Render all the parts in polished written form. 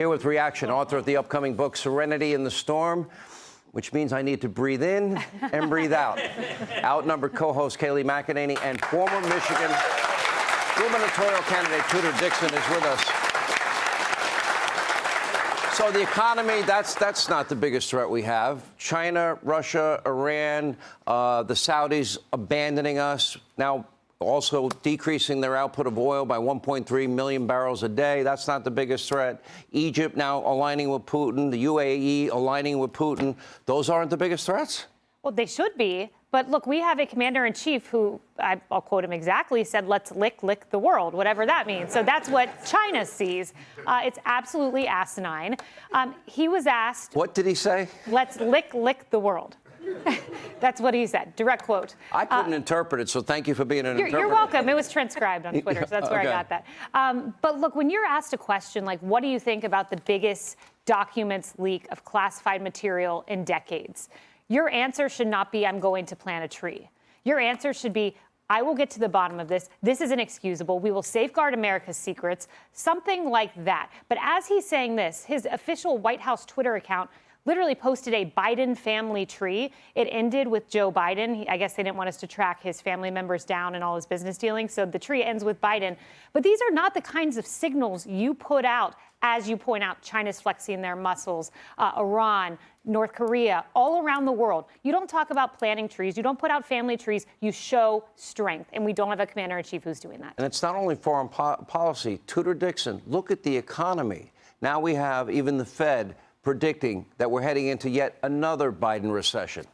Here with reaction, author of the upcoming book, Serenity in the Storm, which means I need to breathe in and breathe out. Outnumbered co-host Kayleigh McEnany and former Michigan gubernatorial candidate Tudor Dixon is with us. So the economy, that's not the biggest threat we have. China, Russia, Iran, the Saudis abandoning us, now also decreasing their output of oil by 1.3 million barrels a day. That's not the biggest threat. Egypt now aligning with Putin, the UAE aligning with Putin. Those aren't the biggest threats? Well, they should be. But look, we have a commander-in-chief who, I'll quote him exactly, said, let's lick the world, whatever that means. So that's what China sees. It's absolutely asinine. He was asked... What did he say? Let's lick the world. That's what he said. Direct quote. I couldn't interpret it, so thank you for being an interpreter. You're welcome. It was transcribed on Twitter, so that's where I got that. But look, when you're asked a question like, what do you think about the biggest documents leak of classified material in decades? Your answer should not be, I'm going to plant a tree. Your answer should be, I will get to the bottom of this. This is inexcusable. We will safeguard America's secrets. Something like that. But as he's saying this, his official White House Twitter account literally posted a Biden family tree. It ended with Joe Biden. I guess they didn't want us to track his family members down and all his business dealings. So the tree ends with Biden. But these are not the kinds of signals you put out. As you point out, China's flexing their muscles, Iran, North Korea, all around the world. You don't talk about planting trees. You don't put out family trees. You show strength. And we don't have a commander-in-chief who's doing that. And it's not only foreign policy. Tudor Dixon, look at the economy. Now we have even the Fed predicting that we're heading into yet another Biden recession.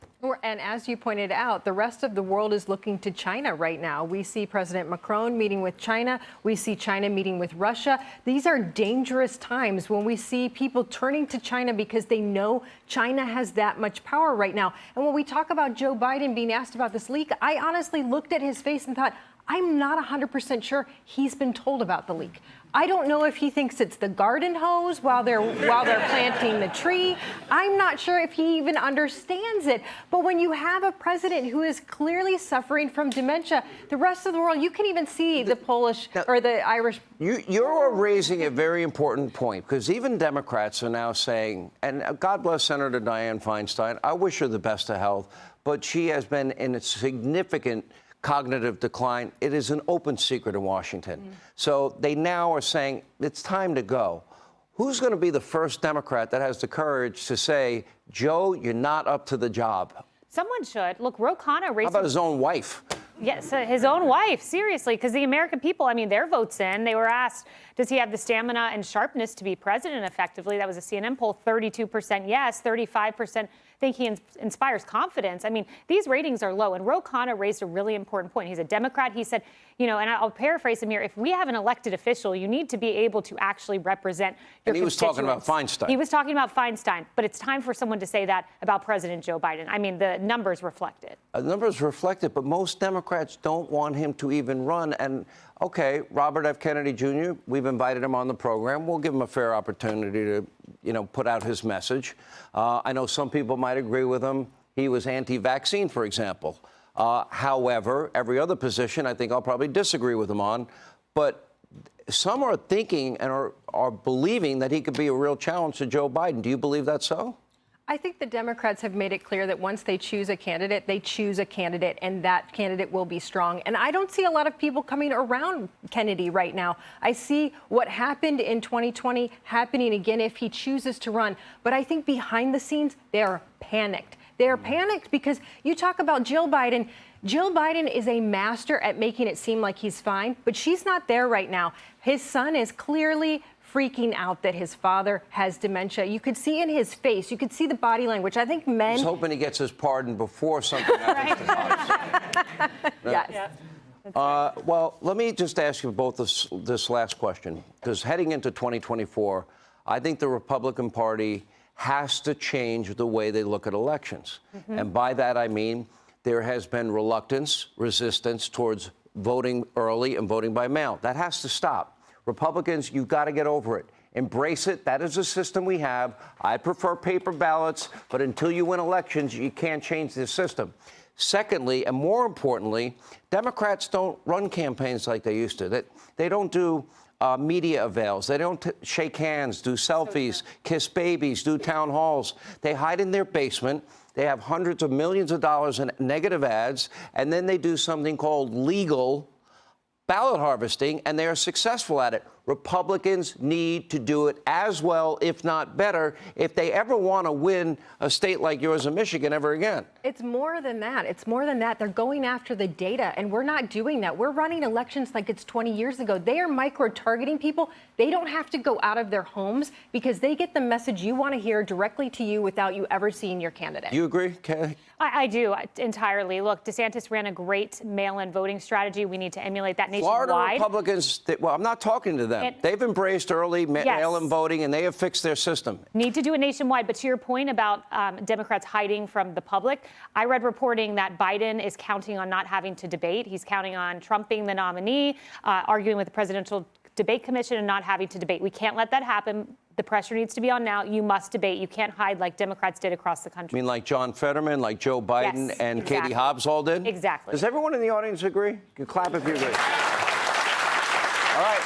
And as you pointed out, the rest of the world is looking to China right now. We see President Macron meeting with China. We see China meeting with Russia. These are dangerous times when we see people turning to China because they know China has that much power right now. And when we talk about Joe Biden being asked about this leak, I honestly looked at his face and thought, I'm not 100% sure he's been told about the leak. I don't know if he thinks it's the garden hose while they're planting the tree. I'm not sure if he even understands it. But when you have a president who is clearly suffering from dementia, the rest of the world, you can even see the Polish or the Irish. You're raising a very important point, because even Democrats are now saying, and God bless Senator Dianne Feinstein, I wish her the best of health, but she has been in a significant cognitive decline. It is an open secret in Washington. So they now are saying it's time to go. Who's going to be the first Democrat that has the courage to say, Joe, you're not up to the job? Someone should. Look, Ro Khanna raised... How about his own wife? Yes, his own wife, seriously, because the American people, I mean, their vote's in. They were asked, does he have the stamina and sharpness to be president effectively? That was a CNN poll, 32% yes, 35% think he inspires confidence. I mean, these ratings are low. And Ro Khanna raised a really important point. He's a Democrat. He said, you know, and I'll paraphrase him here, if we have an elected official, you need to be able to actually represent your And he was talking about Feinstein. He was talking about Feinstein. But it's time for someone to say that about President Joe Biden. I mean, the numbers reflect it. The numbers reflect it, but most Democrats don't want him to even run. And, okay, Robert F. Kennedy Jr., we've invited him on the program. We'll give him a fair opportunity to, you know, put out his message. I know some people might agree with him. He was anti-vaccine, for example. However, every other position, I think I'll probably disagree with him on. But some are thinking and are believing that he could be a real challenge to Joe Biden. Do you believe that's so? I think the Democrats have made it clear that once they choose a candidate, they choose a candidate, and that candidate will be strong. And I don't see a lot of people coming around Kennedy right now. I see what happened in 2020 happening again if he chooses to run. But I think behind the scenes, they are panicked. They're panicked because you talk about Jill Biden. Jill Biden is a master at making it seem like he's fine, but she's not there right now. His son is clearly freaking out that his father has dementia. You could see in his face, you could see the body language. I think men... He's hoping he gets his pardon before something happens to Biden. Yes. Well, let me just ask you both this last question, because heading into 2024, I think the Republican Party has to change the way they look at elections. And by that, I mean there has been reluctance, resistance towards voting early and voting by mail. That has to stop. Republicans, you've got to get over it. Embrace it. That is the system we have. I prefer paper ballots, but until you win elections, you can't change the system. Secondly, and more importantly, Democrats don't run campaigns like they used to. They don't do media avails. They don't shake hands, do selfies, kiss babies, do town halls. They hide in their basement. They have hundreds of millions of dollars in negative ads, and then they do something called legal ballot harvesting, and they are successful at it. Republicans need to do it as well, if not better, if they ever want to win a state like yours in Michigan ever again. It's more than that. It's more than that. They're going after the data, and we're not doing that. We're running elections like it's 20 years ago. They are micro-targeting people. They don't have to go out of their homes because they get the message you want to hear directly to you without you ever seeing your candidate. You agree, Kayleigh? I do entirely. Look, DeSantis ran a great mail-in voting strategy. We need to emulate that nationwide. Florida Republicans, well, I'm not talking to them. They've embraced early mail-in voting, and they have fixed their system. Need to do it nationwide. But to your point about Democrats hiding from the public, I read reporting that Biden is counting on not having to debate. He's counting on Trump being the nominee, arguing with the Presidential Debate Commission and not having to debate. We can't let that happen. The pressure needs to be on now. You must debate. You can't hide like Democrats did across the country. I mean, like John Fetterman, like Joe Biden, Yes, and exactly. Katie Hobbs all did? Exactly. Does everyone in the audience agree? You can clap if you agree. All right.